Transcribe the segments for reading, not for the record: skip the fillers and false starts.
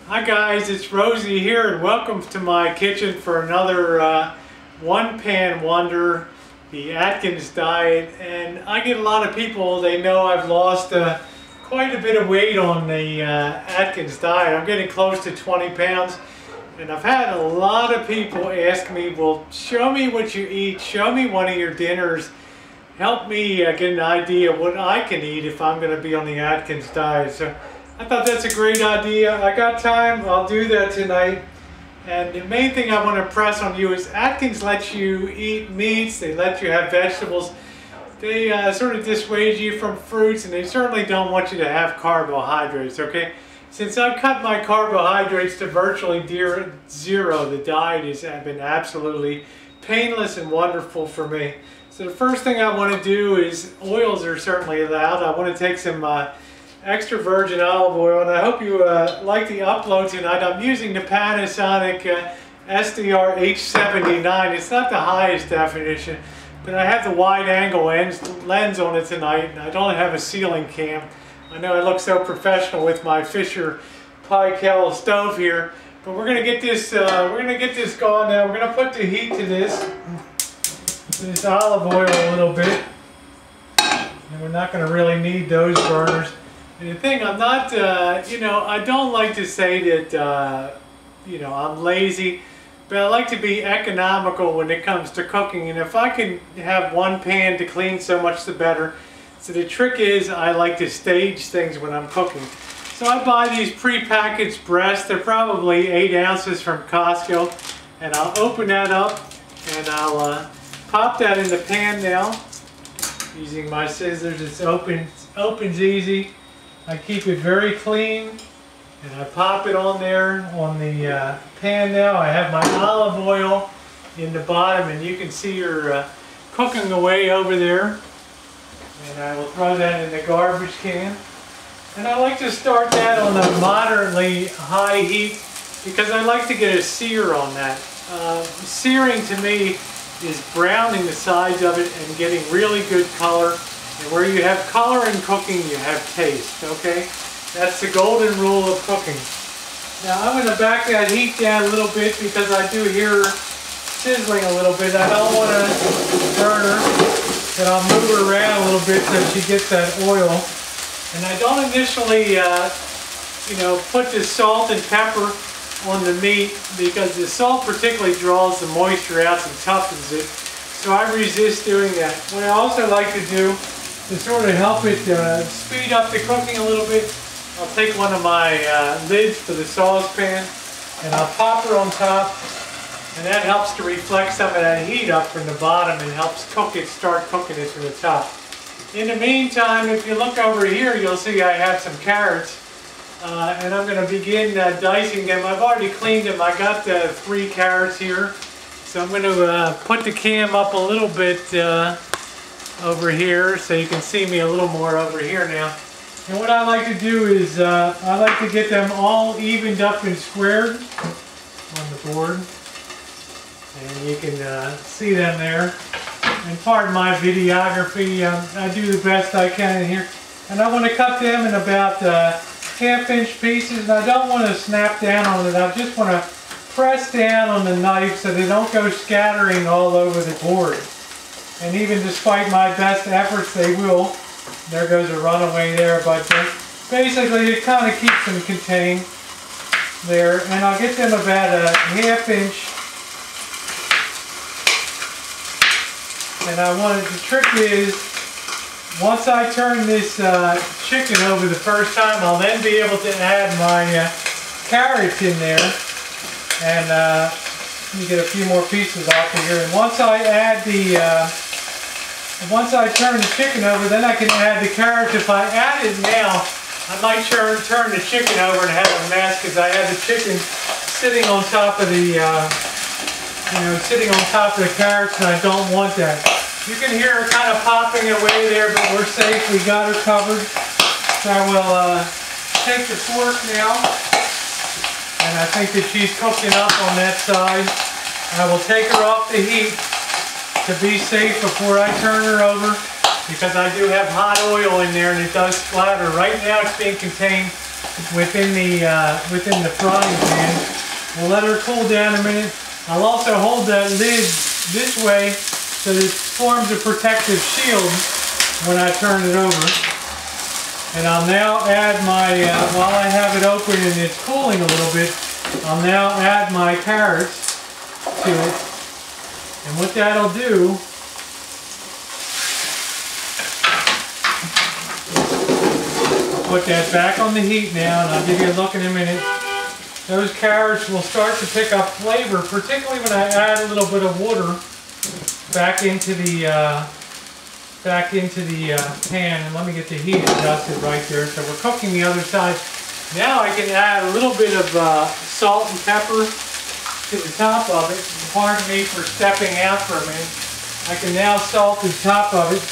Hi guys, it's Rosie here and welcome to my kitchen for another one-pan wonder, the Atkins diet. And I get a lot of people, they know I've lost quite a bit of weight on the Atkins diet. I'm getting close to 20 pounds. And I've had a lot of people ask me, well, show me what you eat, show me one of your dinners, help me get an idea of what I can eat if I'm going to be on the Atkins diet. So I thought that's a great idea. I got time, I'll do that tonight. And the main thing I want to press on you is Atkins lets you eat meats, they let you have vegetables. They sort of dissuade you from fruits, and they certainly don't want you to have carbohydrates, okay? Since I've cut my carbohydrates to virtually zero, the diet has been absolutely painless and wonderful for me. So the first thing I want to do is, oils are certainly allowed. I want to take some extra virgin olive oil, and I hope you like the upload tonight. I'm using the Panasonic SDR H79. It's not the highest definition, but I have the wide angle lens on it tonight, and I don't have a ceiling cam. I know I look so professional with my Fisher Paykel stove here, but we're gonna get this going now. We're gonna put the heat to this olive oil a little bit, and we're not gonna really need those burners. And the thing, I'm not, I don't like to say that, I'm lazy, but I like to be economical when it comes to cooking. And if I can have one pan to clean, so much the better. So the trick is, I like to stage things when I'm cooking. So I buy these pre-packaged breasts. They're probably 8 ounces from Costco. And I'll open that up and I'll pop that in the pan now. Using my scissors, it opens easy. I keep it very clean, and I pop it on there on the pan now. I have my olive oil in the bottom, and you can see her cooking away over there. And I will throw that in the garbage can. And I like to start that on a moderately high heat because I like to get a sear on that. Searing to me is browning the sides of it and getting really good color. And where you have color in cooking, you have taste, okay? That's the golden rule of cooking. Now I'm going to back that heat down a little bit because I do hear her sizzling a little bit. I don't want to burn her, but I'll move her around a little bit so she gets that oil. And I don't initially, put the salt and pepper on the meat because the salt particularly draws the moisture out and toughens it. So I resist doing that. What I also like to do to sort of help it speed up the cooking a little bit, I'll take one of my lids for the saucepan and I'll pop her on top, and that helps to reflect some of that heat up from the bottom and helps start cooking it from the top. In the meantime, if you look over here, you'll see I have some carrots, and I'm going to begin dicing them. I've already cleaned them. I got 3 carrots here, so I'm going to put the cam up a little bit over here so you can see me a little more over here now. And what I like to do is I like to get them all evened up and squared on the board. And you can see them there. And pardon my videography, I do the best I can in here. And I want to cut them in about half-inch pieces. And I don't want to snap down on it. I just want to press down on the knife so they don't go scattering all over the board. And even despite my best efforts, they will. There goes a runaway there, but basically it kind of keeps them contained there. And I'll get them about a half-inch. And the trick is, once I turn this chicken over the first time, I'll then be able to add my carrots in there. And let me get a few more pieces off of here. And once I turn the chicken over, then I can add the carrots. If I add it now, I might turn the chicken over and have a mess because I have the chicken sitting on top of the, carrots, and I don't want that. You can hear her kind of popping away there, but we're safe. We got her covered. So I will take the fork now, and I think that she's cooking up on that side. I will take her off the heat to be safe before I turn her over, because I do have hot oil in there and it does splatter. Right now it's being contained within the frying pan. We'll let her cool down a minute. I'll also hold that lid this way so that it forms a protective shield when I turn it over. And I'll now add my, while I have it open and it's cooling a little bit, I'll now add my carrots to it. And what that'll do, I'll put that back on the heat now, and I'll give you a look in a minute. Those carrots will start to pick up flavor, particularly when I add a little bit of water back into the pan. And let me get the heat adjusted right there. So we're cooking the other side. Now I can add a little bit of salt and pepper to the top of it. Pardon me for stepping out for a minute. I can now salt the top of it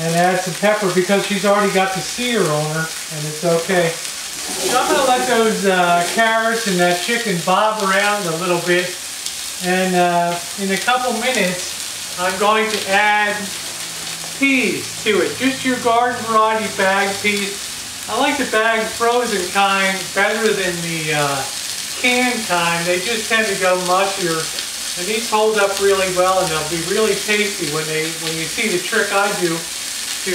and add some pepper because she's already got the sear on her, and it's okay. So I'm going to let those carrots and that chicken bob around a little bit, and in a couple minutes I'm going to add peas to it. Just your garden variety bagged peas. I like the bagged frozen kind better than the canned kind. They just tend to go mushier, and these hold up really well, and they'll be really tasty when you see the trick I do to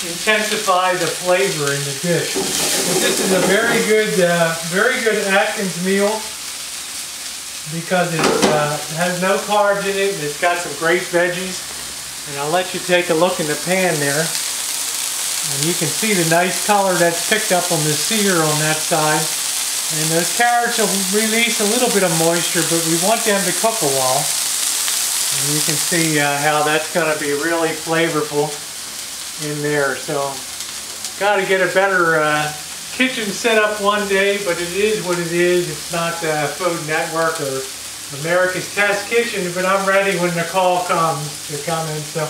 intensify the flavor in the dish. But this is a very good Atkins meal because it has no carbs in it, and it's got some great veggies. And I'll let you take a look in the pan there, and you can see the nice color that's picked up on the sear on that side. And those carrots will release a little bit of moisture, but we want them to cook a while. And you can see how that's going to be really flavorful in there. So got to get a better kitchen set up one day, but it is what it is. It's not Food Network or America's Test Kitchen, but I'm ready when the call comes to come in. So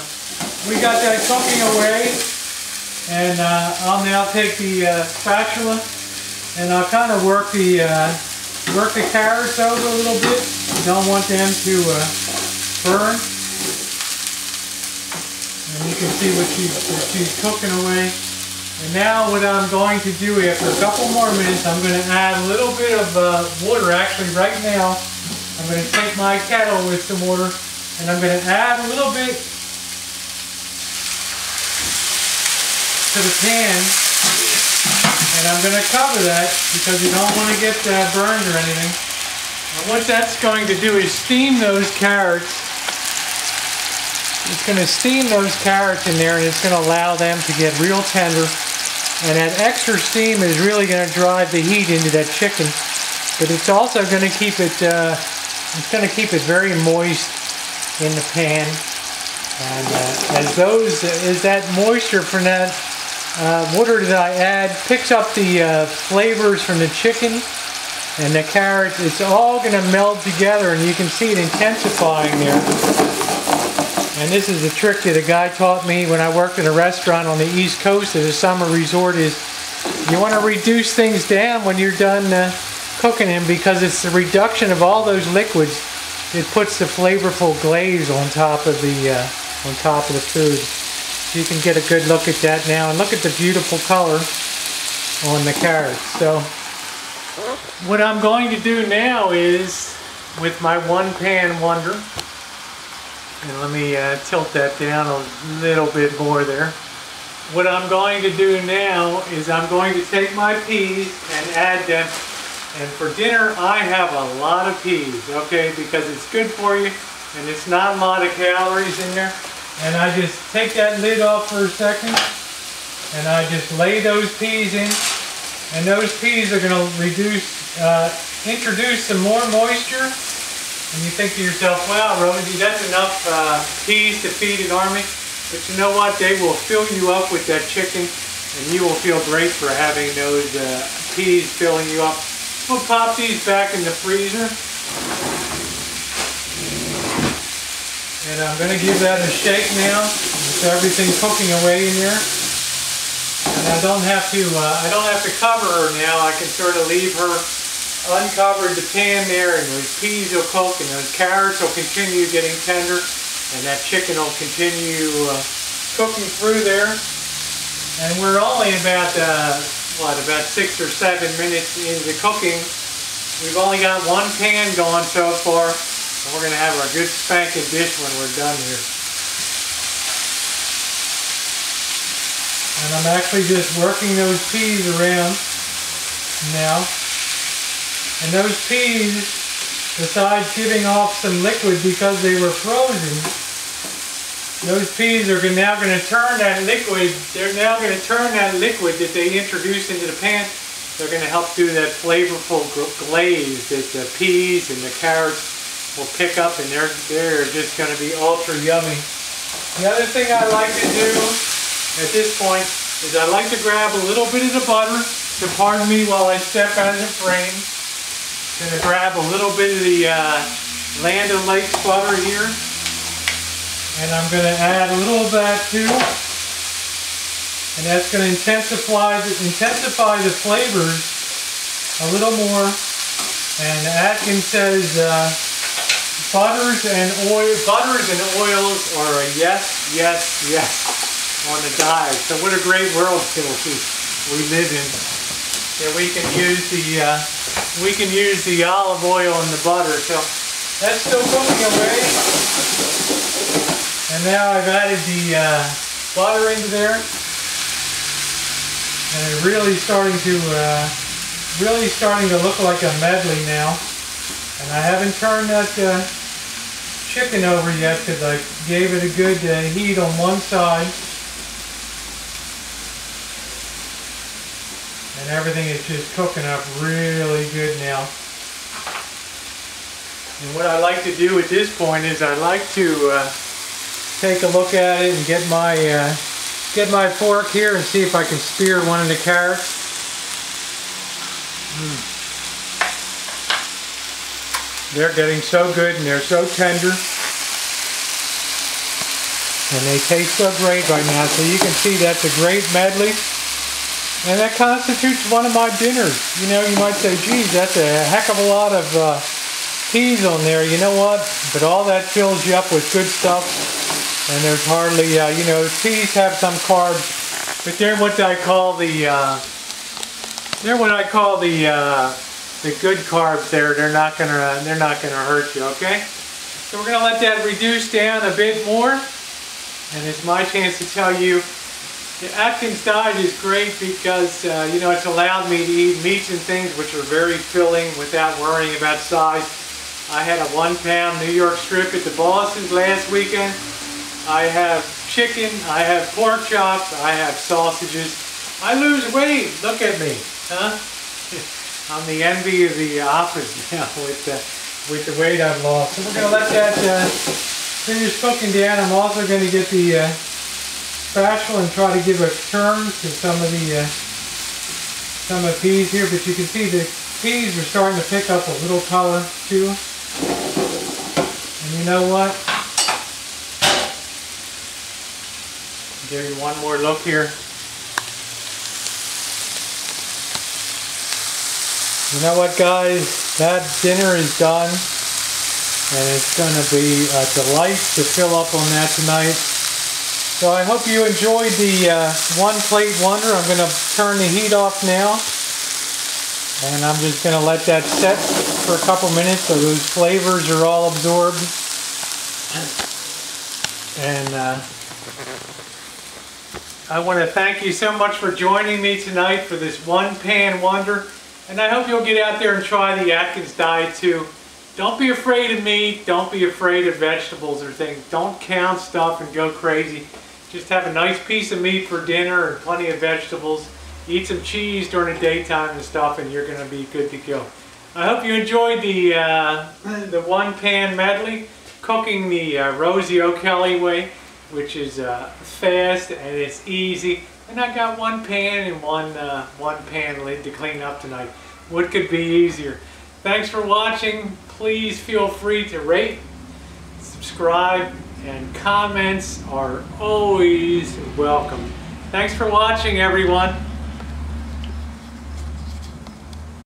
we got that cooking away, and I'll now take the spatula and I'll kind of work the carrots over a little bit. You don't want them to burn. And you can see what she's cooking away. And now what I'm going to do after a couple more minutes, I'm going to add a little bit of water. Actually, right now, I'm going to take my kettle with some water, and I'm going to add a little bit to the pan. And I'm going to cover that because you don't want to get burned or anything. And what that's going to do is steam those carrots. It's going to steam those carrots in there, and it's going to allow them to get real tender. And that extra steam is really going to drive the heat into that chicken. But it's also going to keep it very moist in the pan. And as that moisture from that water that I add picks up the flavors from the chicken and the carrots, it's all going to meld together, and you can see it intensifying there. And this is a trick that a guy taught me when I worked in a restaurant on the East Coast at a summer resort, is you want to reduce things down when you're done cooking them, because it's the reduction of all those liquids that puts the flavorful glaze on top of the food. So you can get a good look at that now, and look at the beautiful color on the carrots. So what I'm going to do now is, with my one pan wonder, and let me tilt that down a little bit more there. What I'm going to do now is I'm going to take my peas and add them. And for dinner, I have a lot of peas, okay, because it's good for you and it's not a lot of calories in there. And I just take that lid off for a second, and I just lay those peas in. And those peas are going to introduce some more moisture. And you think to yourself, wow, Rosie, that's enough peas to feed an army. But you know what? They will fill you up with that chicken, and you will feel great for having those peas filling you up. We'll pop these back in the freezer. And I'm going to give that a shake now. So everything's cooking away in there. And I don't have to cover her now. I can sort of leave her uncovered the pan there, and those peas will cook, and those carrots will continue getting tender, and that chicken will continue cooking through there. And we're only about what, about 6 or 7 minutes into cooking. We've only got one pan going so far, and we're going to have our good spanking dish when we're done here. And I'm actually just working those peas around now. And those peas, besides giving off some liquid because they were frozen, those peas are now going to turn that liquid, that they introduced into the pan. They're going to help do that flavorful glaze that the peas and the carrots will pick up, and they're just going to be ultra yummy. The other thing I like to do at this point is I like to grab a little bit of the butter, so pardon me while I step out of the frame. I'm going to grab a little bit of the Land O'Lakes butter here, and I'm going to add a little of that too. And that's going to intensify the flavors a little more. And Atkins says butters and oils are a yes, yes, yes on the diet. So what a great world we live in. That we can use the olive oil and the butter. So that's still cooking away. And now I've added the butter into there. And it's really starting to look like a medley now. And I haven't turned that chicken over yet because I gave it a good heat on one side. And everything is just cooking up really good now. And what I like to do at this point is I like to take a look at it and get my fork here and see if I can spear one of the carrots. They're getting so good and they're so tender. And they taste so great right now. So you can see that's a great medley. And that constitutes one of my dinners. You know, you might say, geez, that's a heck of a lot of peas on there. You know what? But all that fills you up with good stuff. And there's hardly, you know, peas have some carbs, but they're what I call the good carbs. They're not gonna hurt you. Okay. So we're gonna let that reduce down a bit more, and it's my chance to tell you the Atkins diet is great because you know, it's allowed me to eat meats and things which are very filling without worrying about size. I had a 1 pound New York strip at the Boss's last weekend. I have chicken, I have pork chops, I have sausages. I lose weight, look at me, huh? I'm the envy of the office now with the weight I've lost. So we're going to let that finish cooking down. I'm also going to get the spatula and try to give a turn to some of the peas here. But you can see the peas are starting to pick up a little color too. And you know what? Give you one more look here. You know what, guys? That dinner is done, and it's going to be a delight to fill up on that tonight. So I hope you enjoyed the one plate wonder. I'm going to turn the heat off now, and I'm just going to let that set for a couple minutes so those flavors are all absorbed. And I want to thank you so much for joining me tonight for this one pan wonder. And I hope you'll get out there and try the Atkins diet too. Don't be afraid of meat. Don't be afraid of vegetables or things. Don't count stuff and go crazy. Just have a nice piece of meat for dinner and plenty of vegetables. Eat some cheese during the daytime and stuff, and you're going to be good to go. I hope you enjoyed the one pan medley, cooking the Rosie O'Kelly way, which is fast and it's easy. And I got one pan and one pan lid to clean up tonight. What could be easier? Thanks for watching. Please feel free to rate, subscribe, and comments are always welcome. Thanks for watching, everyone.